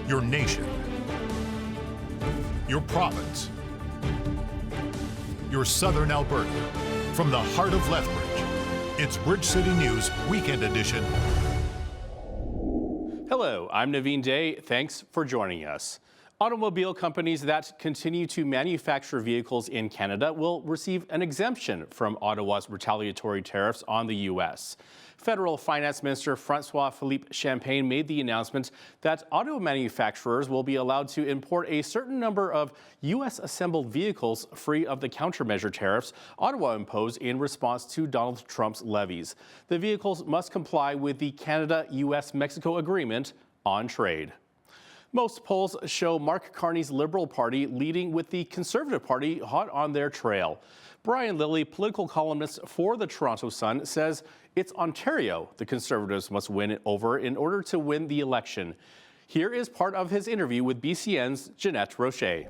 your nation, your province, your southern Alberta. From the heart of Lethbridge, it's Bridge City News Weekend Edition. Hello, I'm Naveen Day. Thanks for joining us. Automobile companies that continue to manufacture vehicles in Canada will receive an exemption from Ottawa's retaliatory tariffs on the U.S. Federal Finance Minister François-Philippe Champagne made the announcement that auto manufacturers will be allowed to import a certain number of U.S.-assembled vehicles free of the countermeasure tariffs Ottawa imposed in response to Donald Trump's levies. The vehicles must comply with the Canada-U.S.-Mexico Agreement on Trade. Most polls show Mark Carney's Liberal Party leading, with the Conservative Party hot on their trail. Brian Lilley, political columnist for the Toronto Sun, says it's Ontario the Conservatives must win over in order to win the election. Here is part of his interview with BCN's Jeannette Rocher.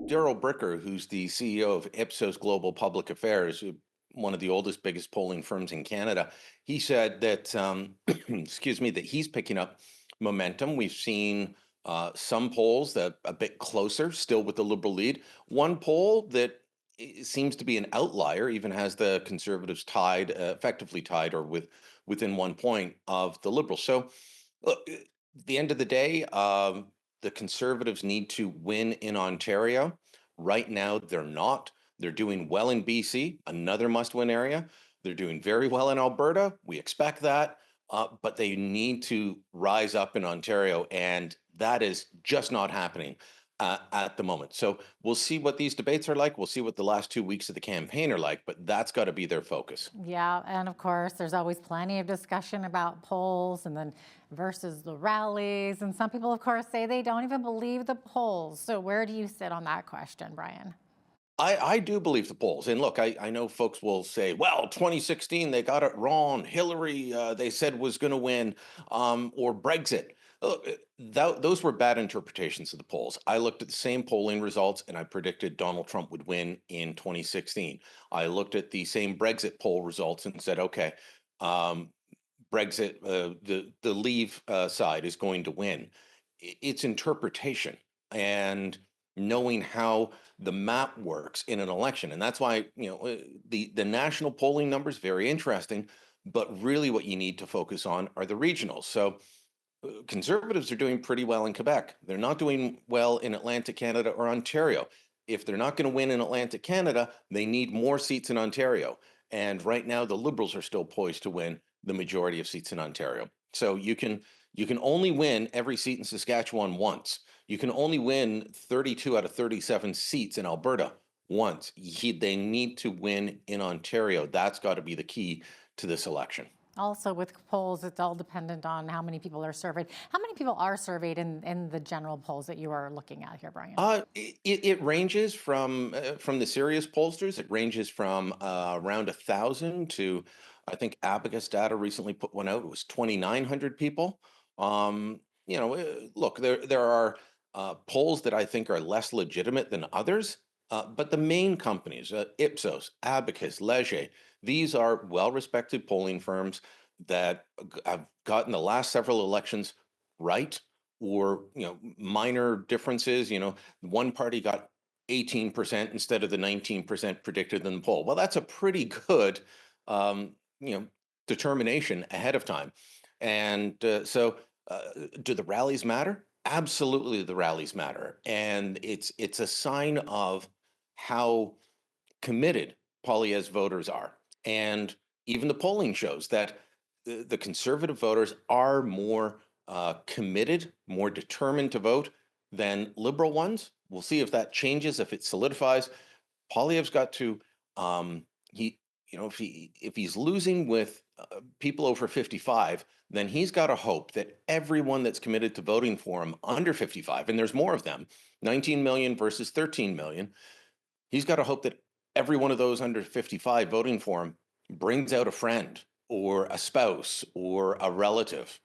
Daryl Bricker, who's the CEO of Ipsos Global Public Affairs, one of the oldest, biggest polling firms in Canada, he said that, that he's picking up momentum. We've seen some polls that a bit closer, still with the Liberal lead. One poll that seems to be an outlier, even has the Conservatives tied, effectively tied, or within 1 point of the Liberals. So, look, at the end of the day, the Conservatives need to win in Ontario. Right now, they're not. They're doing well in BC, another must-win area. They're doing very well in Alberta. We expect that. But they need to rise up in Ontario, and that is just not happening at the moment. So we'll see what these debates are like. We'll see what the last 2 weeks of the campaign are like, but that's got to be their focus. Yeah, and of course, there's always plenty of discussion about polls and then versus the rallies. And some people, of course, say they don't even believe the polls. So where do you sit on that question, Brian? I do believe the polls. And look, I know folks will say, well, 2016, they got it wrong. Hillary, they said, was going to win, or Brexit. Look, those were bad interpretations of the polls. I looked at the same polling results and I predicted Donald Trump would win in 2016. I looked at the same Brexit poll results and said, okay, Brexit, the leave side is going to win. It's interpretation and knowing how the map works in an election. And that's why, the national polling numbers, very interesting, but really what you need to focus on are the regionals. So Conservatives are doing pretty well in Quebec. They're not doing well in Atlantic Canada or Ontario. If they're not going to win in Atlantic Canada, they need more seats in Ontario. And right now, the Liberals are still poised to win the majority of seats in Ontario. So you can only win every seat in Saskatchewan once. You can only win 32 out of 37 seats in Alberta once. They need to win in Ontario. That's got to be the key to this election. Also, with polls, it's all dependent on how many people are surveyed. How many people are surveyed in the general polls that you are looking at here, Brian? It ranges from the serious pollsters. It ranges from around 1,000 to, I think Abacus data recently put one out. It was 2,900 people. Look, there are polls that I think are less legitimate than others, but the main companies, Ipsos, Abacus, Leger, these are well-respected polling firms that have gotten the last several elections right, or minor differences. One party got 18% instead of the 19% predicted in the poll. Well, that's a pretty good, determination ahead of time. And so, do the rallies matter? Absolutely, the rallies matter, and it's a sign of how committed Poilievre's voters are. And even the polling shows that the Conservative voters are more committed, more determined to vote than Liberal ones. We'll see if that changes, if it solidifies. Poilievre's got to, if he's losing with people over 55, then he's got to hope that everyone that's committed to voting for him under 55, and there's more of them, 19 million versus 13 million, he's got to hope that every one of those under 55 voting for him brings out a friend or a spouse or a relative.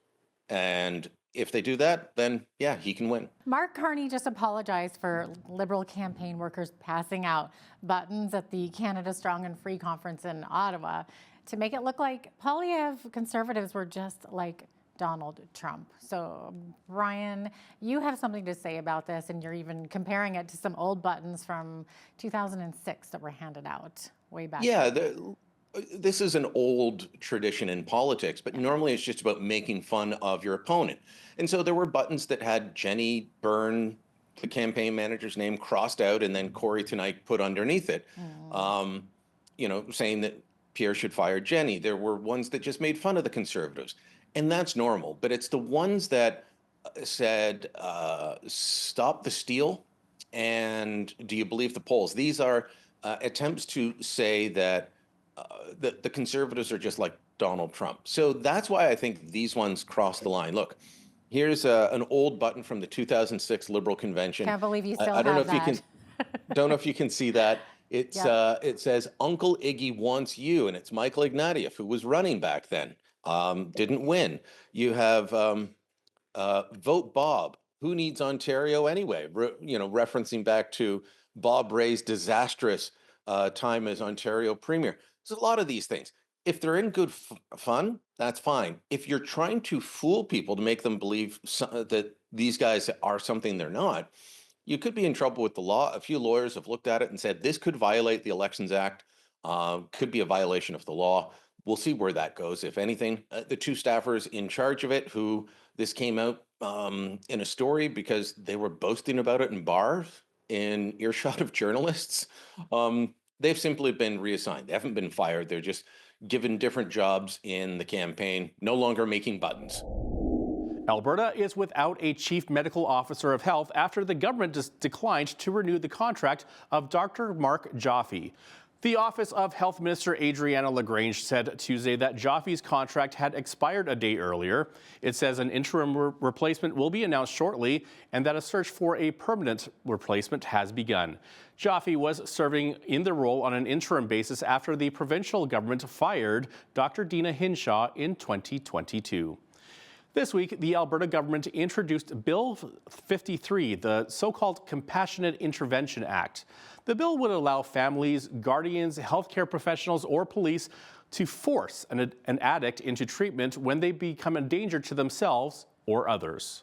And if they do that, then yeah, he can win. Mark Carney just apologized for Liberal campaign workers passing out buttons at the Canada Strong and Free conference in Ottawa to make it look like Poilievre Conservatives were just like Donald Trump. So, Brian, you have something to say about this, and you're even comparing it to some old buttons from 2006 that were handed out way back. Yeah, this is an old tradition in politics, but normally it's just about making fun of your opponent. And so there were buttons that had Jenny Byrne, the campaign manager's name, crossed out, and then Corey Tonight put underneath it, saying that Pierre should fire Jenny. There were ones that just made fun of the Conservatives, and that's normal. But it's the ones that said, stop the steal, and do you believe the polls? These are attempts to say that the Conservatives are just like Donald Trump. So that's why I think these ones cross the line. Look, here's an old button from the 2006 Liberal Convention. Can't believe you still I don't know have if you that. don't know if you can see that. It's it says Uncle Iggy wants you, and it's Michael Ignatieff, who was running back then, didn't win. You have vote Bob. Who needs Ontario anyway? Referencing back to Bob Rae's disastrous time as Ontario Premier. There's a lot of these things. If they're in good fun, that's fine. If you're trying to fool people to make them believe that these guys are something they're not, you could be in trouble with the law. A few lawyers have looked at it and said this could violate the Elections Act, could be a violation of the law. We'll see where that goes. If anything, the two staffers in charge of it, who this came out in a story because they were boasting about it in bars in earshot of journalists, they've simply been reassigned. They haven't been fired. They're just given different jobs in the campaign, no longer making buttons. Alberta is without a chief medical officer of health after the government declined to renew the contract of Dr. Mark Joffe. The Office of Health Minister Adriana LaGrange said Tuesday that Joffe's contract had expired a day earlier. It says an interim replacement will be announced shortly and that a search for a permanent replacement has begun. Joffe was serving in the role on an interim basis after the provincial government fired Dr. Dina Hinshaw in 2022. This week, the Alberta government introduced Bill 53, the so-called Compassionate Intervention Act. The bill would allow families, guardians, healthcare professionals, or police to force an addict into treatment when they become a danger to themselves or others.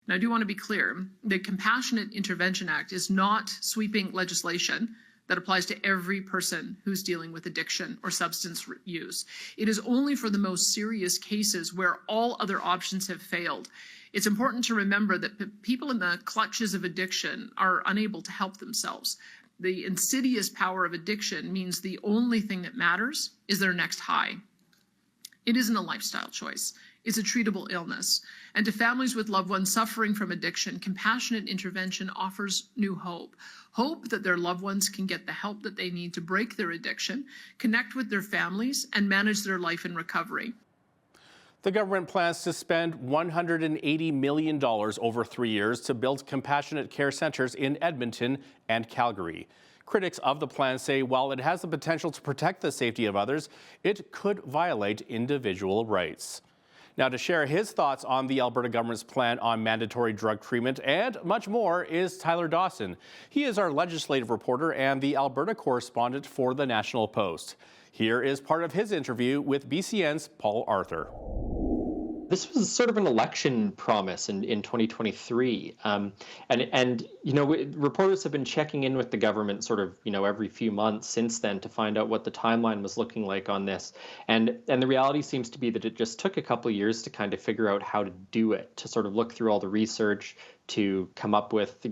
Now, I do want to be clear, the Compassionate Intervention Act is not sweeping legislation that applies to every person who's dealing with addiction or substance use. It is only for the most serious cases where all other options have failed. It's important to remember that people in the clutches of addiction are unable to help themselves. The insidious power of addiction means the only thing that matters is their next high. It isn't a lifestyle choice. It's a treatable illness. And to families with loved ones suffering from addiction, compassionate intervention offers new hope. Hope that their loved ones can get the help that they need to break their addiction, connect with their families, and manage their life in recovery. The government plans to spend $180 million over 3 years to build compassionate care centres in Edmonton and Calgary. Critics of the plan say while it has the potential to protect the safety of others, it could violate individual rights. Now, to share his thoughts on the Alberta government's plan on mandatory drug treatment and much more is Tyler Dawson. He is our legislative reporter and the Alberta correspondent for the National Post. Here is part of his interview with BCN's Paul Arthur. This was sort of an election promise in 2023. Reporters have been checking in with the government sort of, every few months since then to find out what the timeline was looking like on this. And the reality seems to be that it just took a couple of years to kind of figure out how to do it, to sort of look through all the research, to come up with,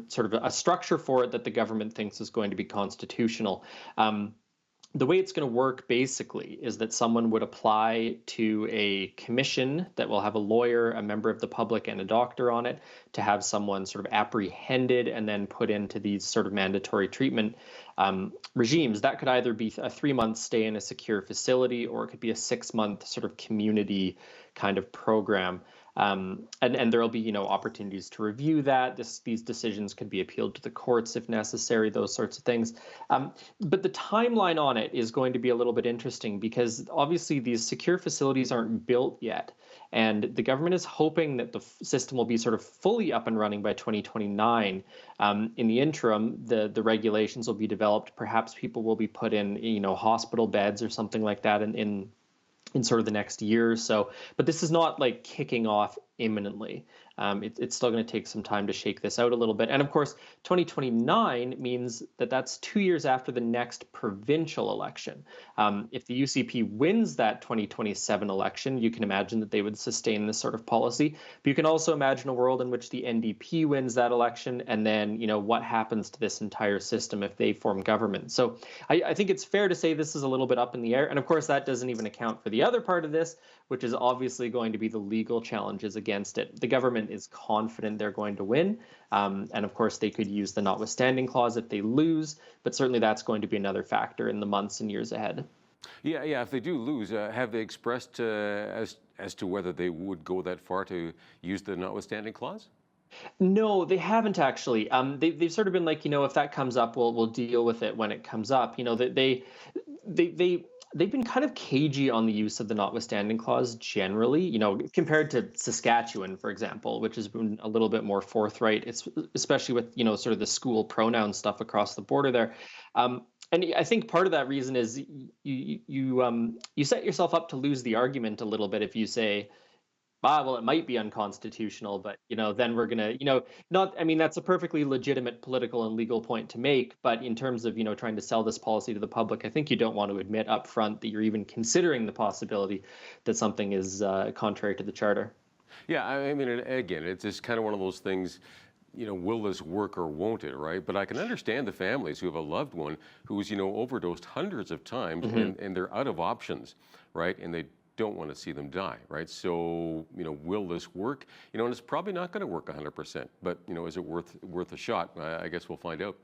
sort of a structure for it that the government thinks is going to be constitutional. The way it's going to work basically is that someone would apply to a commission that will have a lawyer, a member of the public, and a doctor on it to have someone sort of apprehended and then put into these sort of mandatory treatment regimes. That could either be a 3-month stay in a secure facility or it could be a 6-month sort of community kind of program. And there will be, opportunities to review that. These decisions could be appealed to the courts if necessary, those sorts of things. But the timeline on it is going to be a little bit interesting because obviously these secure facilities aren't built yet. And the government is hoping that the system will be sort of fully up and running by 2029. In the interim, the regulations will be developed. Perhaps people will be put in, hospital beds or something like that in in sort of the next year or so. But this is not like kicking off imminently. It's still going to take some time to shake this out a little bit. And of course, 2029 means that that's 2 years after the next provincial election. If the UCP wins that 2027 election, you can imagine that they would sustain this sort of policy. But you can also imagine a world in which the NDP wins that election, and then, what happens to this entire system if they form government. So I think it's fair to say this is a little bit up in the air. And of course, that doesn't even account for the other part of this, which is obviously going to be the legal challenges against it. The government is confident they're going to win. And of course, they could use the notwithstanding clause if they lose, but certainly that's going to be another factor in the months and years ahead. Yeah. If they do lose, have they expressed as to whether they would go that far to use the notwithstanding clause? No, they haven't actually. They've sort of been like, if that comes up, we'll deal with it when it comes up. They've been kind of cagey on the use of the notwithstanding clause generally, compared to Saskatchewan, for example, which has been a little bit more forthright, especially with, sort of the school pronoun stuff across the border there. And I think part of that reason is you set yourself up to lose the argument a little bit if you say, well, it might be unconstitutional, but, then we're going to, that's a perfectly legitimate political and legal point to make. But in terms of, trying to sell this policy to the public, I think you don't want to admit up front that you're even considering the possibility that something is contrary to the charter. Yeah, again, it's just kind of one of those things, will this work or won't it, right? But I can understand the families who have a loved one who's, overdosed hundreds of times and they're out of options, right? And they don't want to see them die, right? So, will this work? And it's probably not going to work 100%, but, is it worth a shot? I guess we'll find out.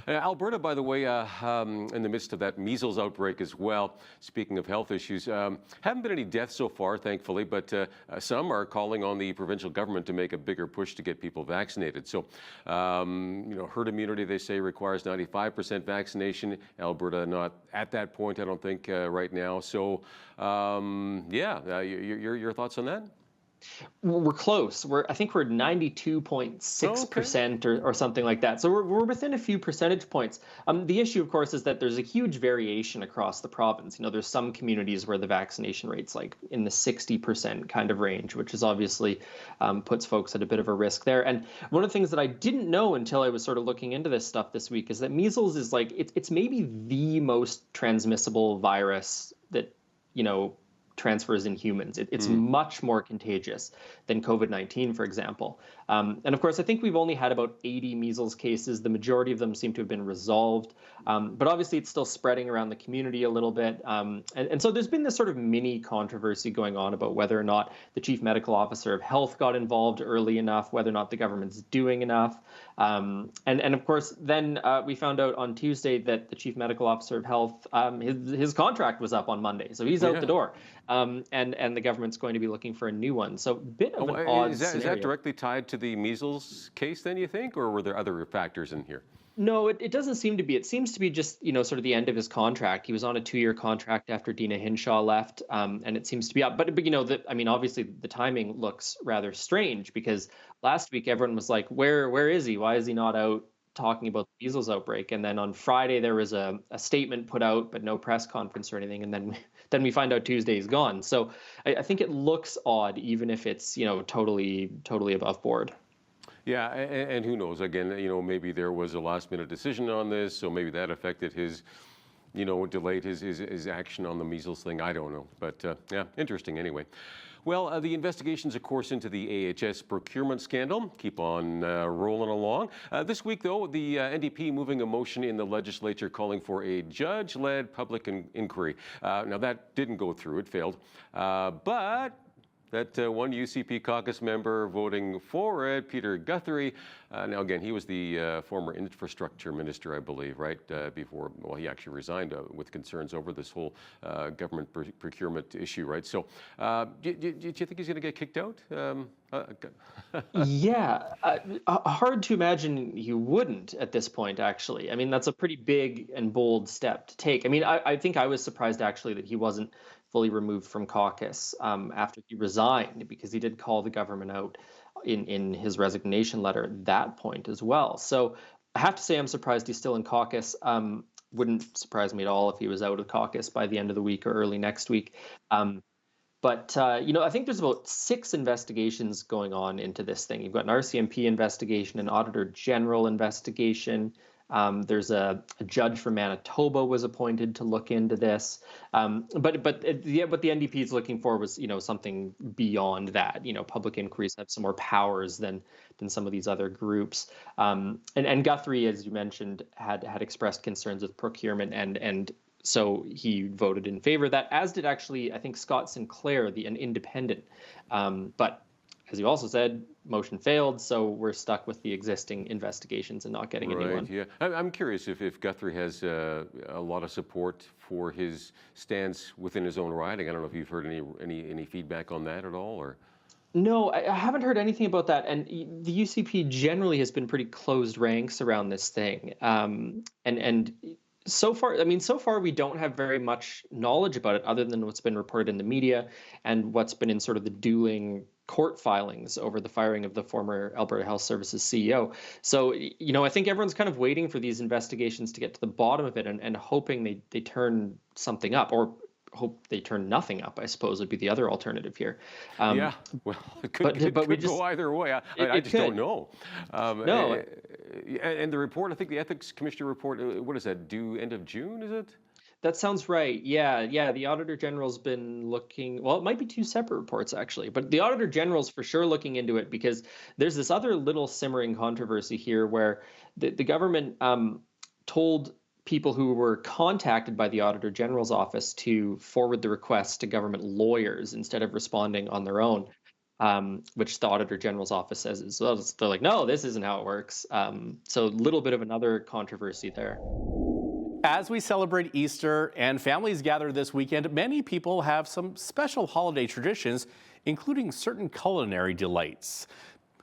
Alberta, by the way, in the midst of that measles outbreak as well, speaking of health issues, haven't been any deaths so far, thankfully, but some are calling on the provincial government to make a bigger push to get people vaccinated. So, herd immunity, they say, requires 95% vaccination. Alberta not at that point, I don't think, right now. So, your thoughts on that? We're close. I think we're 92.6% or something like that. So we're within a few percentage points. The issue, of course, is that there's a huge variation across the province. There's some communities where the vaccination rate's like in the 60% kind of range, which is obviously puts folks at a bit of a risk there. And one of the things that I didn't know until I was sort of looking into this stuff this week is that measles is like, it's maybe the most transmissible virus that, transfers in humans. It's much more contagious than COVID-19, for example. And of course, I think we've only had about 80 measles cases. The majority of them seem to have been resolved. But obviously, it's still spreading around the community a little bit. And so there's been this sort of mini controversy going on about whether or not the chief medical officer of health got involved early enough, whether or not the government's doing enough. And of course, then we found out on Tuesday that the chief medical officer of health, his contract was up on Monday. So he's out the door. And the government's going to be looking for a new one. So a bit of an odd scenario. Is that directly tied to the measles case then, you think, or were there other factors in here? No, it doesn't seem to be. It seems to be just, sort of the end of his contract. He was on a 2-year contract after Dina Hinshaw left, and it seems to be up. But obviously the timing looks rather strange because last week everyone was like, where is he? Why is he not out talking about the measles outbreak? And then on Friday there was a statement put out, but no press conference or anything. And then we find out Tuesday he's gone. So I think it looks odd, even if it's, totally above board. Yeah, and who knows? Again, maybe there was a last-minute decision on this, so maybe that affected his, delayed his action on the measles thing. I don't know, but interesting anyway. Well, the investigations, of course, into the AHS procurement scandal keep on rolling along. This week, though, the NDP moving a motion in the legislature calling for a judge-led public inquiry. Now, that didn't go through. It failed. But that one UCP caucus member voting for it, Peter Guthrie. Now, again, he was the former infrastructure minister, I believe, right? Before, he actually resigned with concerns over this whole government procurement issue, right? So do you think he's going to get kicked out? Hard to imagine he wouldn't at this point, actually. I mean, that's a pretty big and bold step to take. I mean, I think I was surprised, actually, that he wasn't fully removed from caucus after he resigned, because he did call the government out in his resignation letter at that point as well. So I have to say I'm surprised he's still in caucus. Wouldn't surprise me at all if he was out of caucus by the end of the week or early next week. But, I think there's about 6 investigations going on into this thing. You've got an RCMP investigation, an Auditor General investigation. There's a judge from Manitoba was appointed to look into this. But what the NDP is looking for was, something beyond that. Public inquiries have some more powers than some of these other groups. And Guthrie, as you mentioned, had expressed concerns with procurement and so he voted in favor of that, as did actually, I think, Scott Sinclair, an independent. But as you also said, motion failed, so we're stuck with the existing investigations and not getting a new one. Yeah, I'm curious if Guthrie has a lot of support for his stance within his own riding. I don't know if you've heard any feedback on that at all, or. No, I haven't heard anything about that. And the UCP generally has been pretty closed ranks around this thing. And so far we don't have very much knowledge about it other than what's been reported in the media and what's been in sort of the dueling court filings over the firing of the former Alberta Health Services CEO. So, I think everyone's kind of waiting for these investigations to get to the bottom of it and hoping they turn something up, or hope they turn nothing up, I suppose, would be the other alternative here. Yeah, well, it could go either way. I just don't know. No. And the report, I think the Ethics Commissioner report, what is that, due end of June, is it? That sounds right. Yeah. The Auditor General's been looking, well, it might be 2 separate reports, actually, but the Auditor General's for sure looking into it because there's this other little simmering controversy here where the government told people who were contacted by the Auditor General's office to forward the request to government lawyers instead of responding on their own, which the Auditor General's office says is, well, they're like, no, this isn't how it works. So a little bit of another controversy there. As we celebrate Easter and families gather this weekend, many people have some special holiday traditions, including certain culinary delights.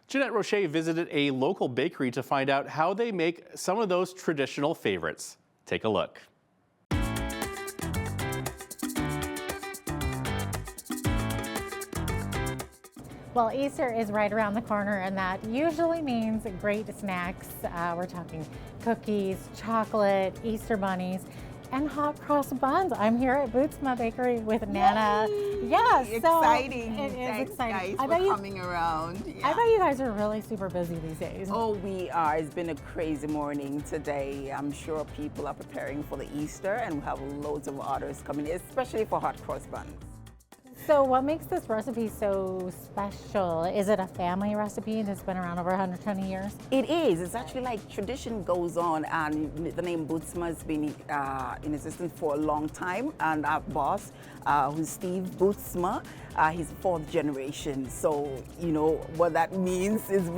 Jeannette Rocher visited a local bakery to find out how they make some of those traditional favorites. Take a look. Well, Easter is right around the corner, and that usually means great snacks. We're talking cookies, chocolate, Easter bunnies, and hot cross buns. I'm here at Bootsma Bakery with Nana. Yeah, so exciting. It is Thanks, exciting. guys, for coming around. I bet you guys are really super busy these days. Oh, we are. It's been a crazy morning today. I'm sure people are preparing for the Easter, and we have loads of orders coming, especially for hot cross buns. So what makes this recipe so special? Is it a family recipe that's been around over 120 years? It is. It's actually like tradition goes on, and the name Bootsma has been in existence for a long time. And our boss, who's Steve Bootsma, he's 4th generation. So what that means. It's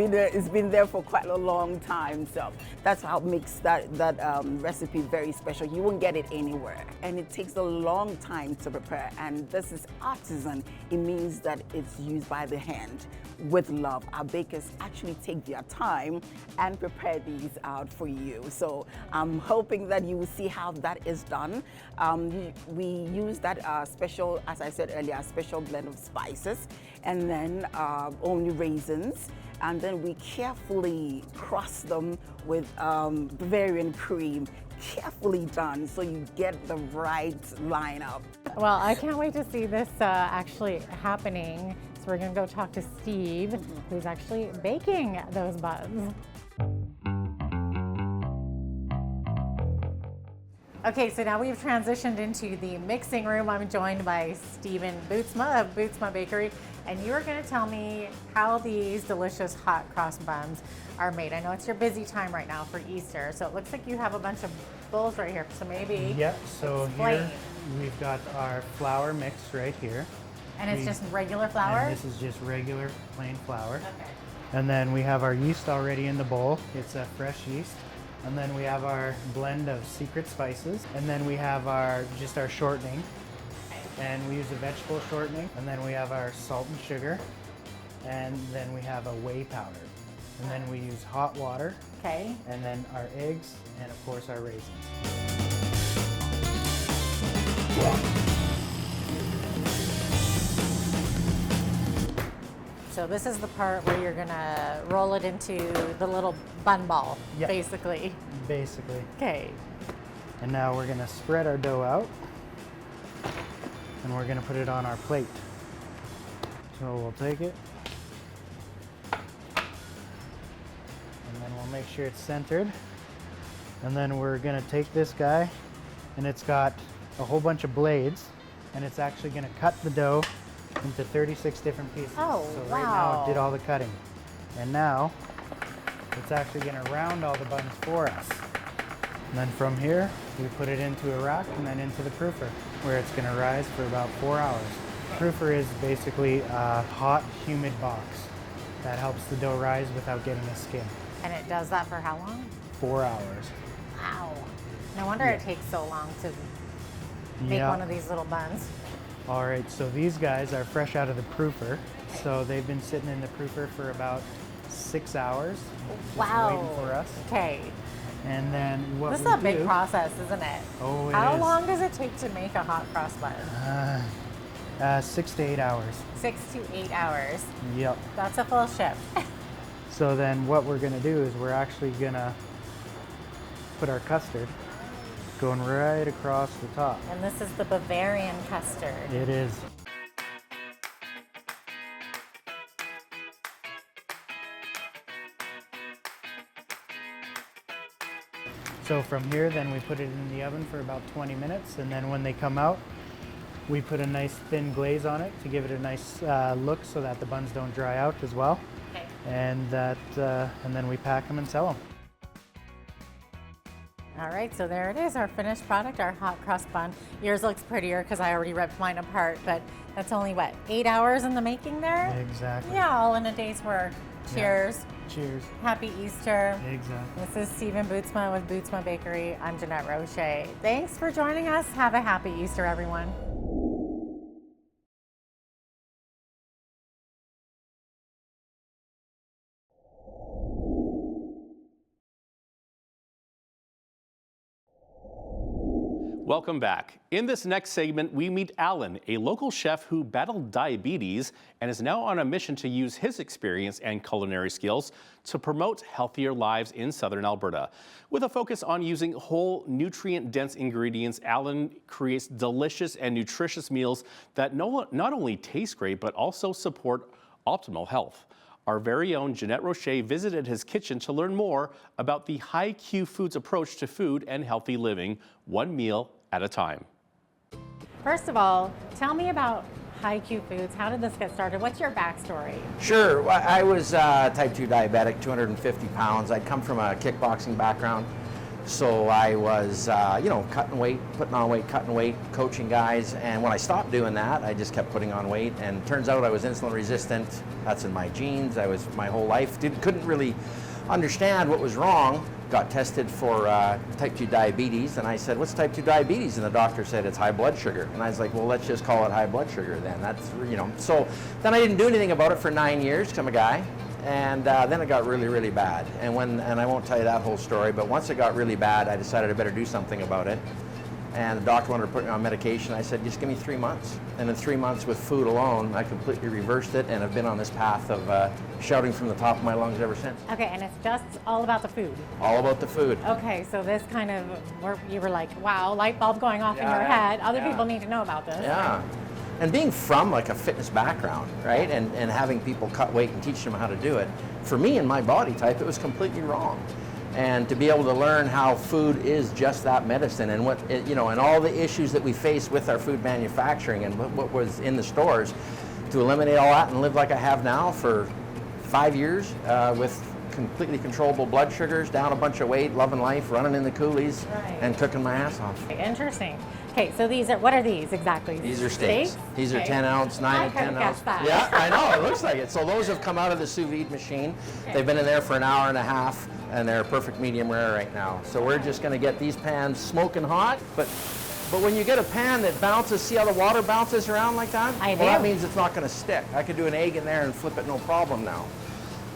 been there for quite a long time. So that's how it makes that recipe very special. You won't get it anywhere, and it takes a long time to prepare. And this is artisan. It means that it's used by the hand with love. Our bakers actually take their time and prepare these out for you. So I'm hoping that you will see how that is done. We use that special, as I said earlier, a special blend of spices, and then only raisins. And then we carefully cross them with Bavarian cream. Carefully done, so you get the right lineup. Well, I can't wait to see this actually happening. So we're gonna go talk to Steve, who's actually baking those buns. Okay, so now we've transitioned into the mixing room. I'm joined by Stephen Bootsma of Bootsma Bakery, and you are going to tell me how these delicious hot cross buns are made. I know it's your busy time right now for Easter, so it looks like you have a bunch of bowls right here, so maybe so explain. Here we've got our flour mix right here. And it's just regular flour? And this is just regular plain flour. Okay. And then we have our yeast already in the bowl. It's a fresh yeast. And then we have our blend of secret spices. And then we have our shortening. And we use a vegetable shortening. And then we have our salt and sugar. And then we have a whey powder. And then we use hot water. Okay. And then our eggs, and of course our raisins. So this is the part where you're gonna roll it into the little bun ball, basically. Basically. Okay. And now we're gonna spread our dough out, and we're gonna put it on our plate. So we'll take it, and then we'll make sure it's centered. And then we're gonna take this guy, and it's got a whole bunch of blades, and it's actually gonna cut the dough into 36 different pieces. Oh, so right now wow. it did all the cutting. And now it's actually gonna round all the buns for us. And then from here, we put it into a rack and then into the proofer, where it's gonna rise for about 4 hours. Proofer is basically a hot, humid box that helps the dough rise without getting a skin. And it does that for how long? 4 hours. Wow. No wonder it takes so long to make one of these little buns. All right, so these guys are fresh out of the proofer. So they've been sitting in the proofer for about 6 hours. Wow. Just waiting for us. Okay. And then what This is we a big do- process, isn't it? Oh, it How is. long does it take to make a hot cross bun? 6 to 8 hours. 6 to 8 hours. Yep. That's a full shift. So then what we're gonna do is we're actually gonna put our custard going right across the top. And this is the Bavarian custard. It is. So from here, then we put it in the oven for about 20 minutes, and then when they come out, we put a nice thin glaze on it to give it a nice look so that the buns don't dry out as well. Okay. And then we pack them and sell them. All right, so there it is, our finished product, our hot cross bun. Yours looks prettier because I already ripped mine apart, but that's only, what, 8 hours in the making there? Exactly. Yeah, all in a day's work. Cheers. Cheers. Happy Easter. Exactly. This is Stephen Bootsma with Bootsma Bakery. I'm Jeannette Rocher. Thanks for joining us. Have a happy Easter, everyone. Welcome back. In this next segment, we meet Alan, a local chef who battled diabetes and is now on a mission to use his experience and culinary skills to promote healthier lives in southern Alberta. With a focus on using whole, nutrient-dense ingredients, Alan creates delicious and nutritious meals that not only taste great, but also support optimal health. Our very own Jeannette Rocher visited his kitchen to learn more about the High Q Foods approach to food and healthy living, one meal at a time. First of all, tell me about High Q Foods. How did this get started? What's your backstory? Sure. Well, I was type 2 diabetic, 250 pounds. I'd come from a kickboxing background. So I was, cutting weight, putting on weight, cutting weight, coaching guys. And when I stopped doing that, I just kept putting on weight. And turns out I was insulin resistant. That's in my genes. I was my whole life. Couldn't really understand what was wrong. Got tested for type 2 diabetes. And I said, what's type 2 diabetes? And the doctor said, it's high blood sugar. And I was like, well, let's just call it high blood sugar then. That's, So then I didn't do anything about it for 9 years because I'm a guy. And then it got really, really bad. And I won't tell you that whole story, but once it got really bad, I decided I better do something about it. And the doctor wanted to put me on medication. I said, just give me 3 months. And in 3 months with food alone, I completely reversed it and have been on this path of shouting from the top of my lungs ever since. Okay, and it's just all about the food. All about the food. Okay, so this kind of, you were like, wow, light bulb going off in your head. Other people need to know about this. Yeah. And being from like a fitness background, right, and having people cut weight and teach them how to do it, for me and my body type, it was completely wrong. And to be able to learn how food is just that medicine and and all the issues that we face with our food manufacturing and what was in the stores, to eliminate all that and live like I have now for 5 years with completely controllable blood sugars, down a bunch of weight, loving life, running in the coulees, and cooking my ass off. Interesting. Okay, so what are these exactly? These are steaks. These are 10 ounce, 9 and 10 ounce. That. Yeah, I know, it looks like it. So those have come out of the sous vide machine. Okay. They've been in there for an hour and a half, and they're perfect medium rare right now. So we're just gonna get these pans smoking hot, but when you get a pan that bounces, see how the water bounces around like that? I do. Well, that means it's not gonna stick. I could do an egg in there and flip it no problem now.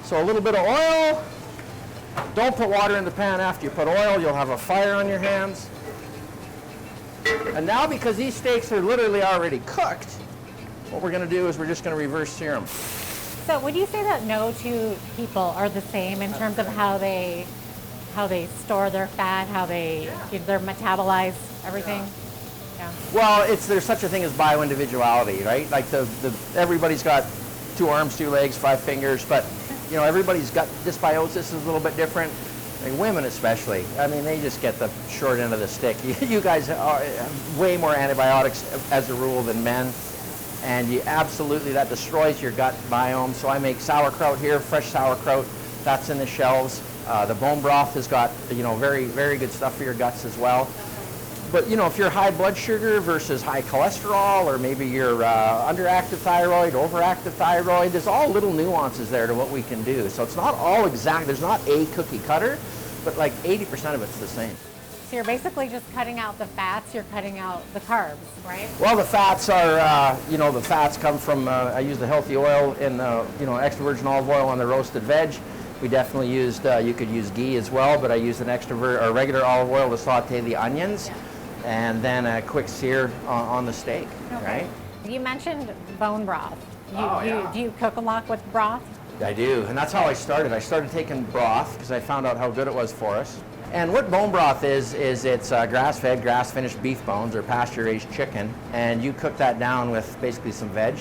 So a little bit of oil. Don't put water in the pan after you put oil, you'll have a fire on your hands. And now, because these steaks are literally already cooked, what we're going to do is we're just going to reverse sear them. So would you say that no two people are the same in terms of how they store their fat, how they metabolize everything? Yeah. Well, there's such a thing as bioindividuality, right? Like everybody's got 2 arms, 2 legs, 5 fingers, but you know, everybody's gut dysbiosis is a little bit different. Like women especially, I mean, they just get the short end of the stick. You guys are way more antibiotics as a rule than men, and you absolutely, that destroys your gut biome. So I make sauerkraut here, fresh sauerkraut, that's in the shelves. The bone broth has got, you know, very, very good stuff for your guts as well. But you know, if you're high blood sugar versus high cholesterol, or maybe you're underactive thyroid, overactive thyroid, there's all little nuances there to what we can do. So it's not all exact, there's not a cookie cutter, but like 80% of it's the same. So you're basically just cutting out the fats, you're cutting out the carbs, right? Well, the fats are, you know, the fats come from, I use the healthy oil in, you know, extra virgin olive oil on the roasted veg. We definitely used, you could use ghee as well, but I used an or regular olive oil to saute the onions. Yeah. And then a quick sear on the steak, right? You mentioned bone broth. Do you cook a lot with broth? I do, and that's how I started. I started taking broth because I found out how good it was for us. And what bone broth is it's grass-fed, grass-finished beef bones or pasture-raised chicken, and you cook that down with basically some veg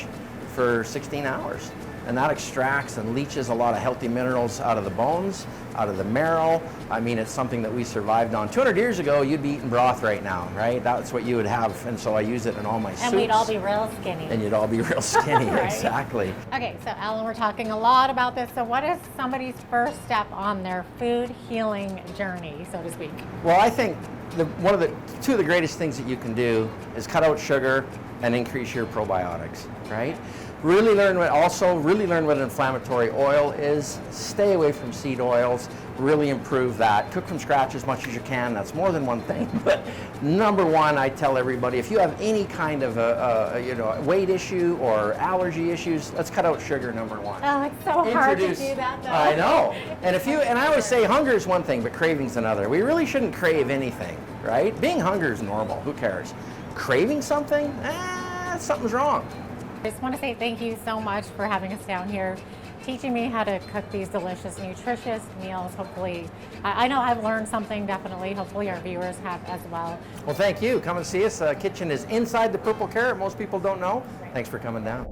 for 16 hours. And that extracts and leaches a lot of healthy minerals out of the bones, out of the marrow. I mean, it's something that we survived on. 200 years ago, you'd be eating broth right now, right? That's what you would have, and so I use it in all my soups. And we'd all be real skinny. And you'd all be real skinny, Right. Exactly. Okay, so Ellen, we're talking a lot about this. So what is somebody's first step on their food healing journey, so to speak? Well, I think two of the greatest things that you can do is cut out sugar and increase your probiotics, right? Really learn what inflammatory oil is. Stay away from seed oils. Really improve that. Cook from scratch as much as you can. That's more than one thing. But number one, I tell everybody, if you have any kind of a weight issue or allergy issues, let's cut out sugar, number one. Oh, it's so hard to do that, though. I know. And I always say hunger is one thing, but craving's another. We really shouldn't crave anything, right? Being hungry is normal. Who cares? Craving something? Something's wrong. I just want to say thank you so much for having us down here, teaching me how to cook these delicious, nutritious meals. Hopefully, I know I've learned something, definitely. Hopefully our viewers have as well. Well, thank you. Come and see us. The kitchen is inside the Purple Carrot. Most people don't know. Thanks for coming down.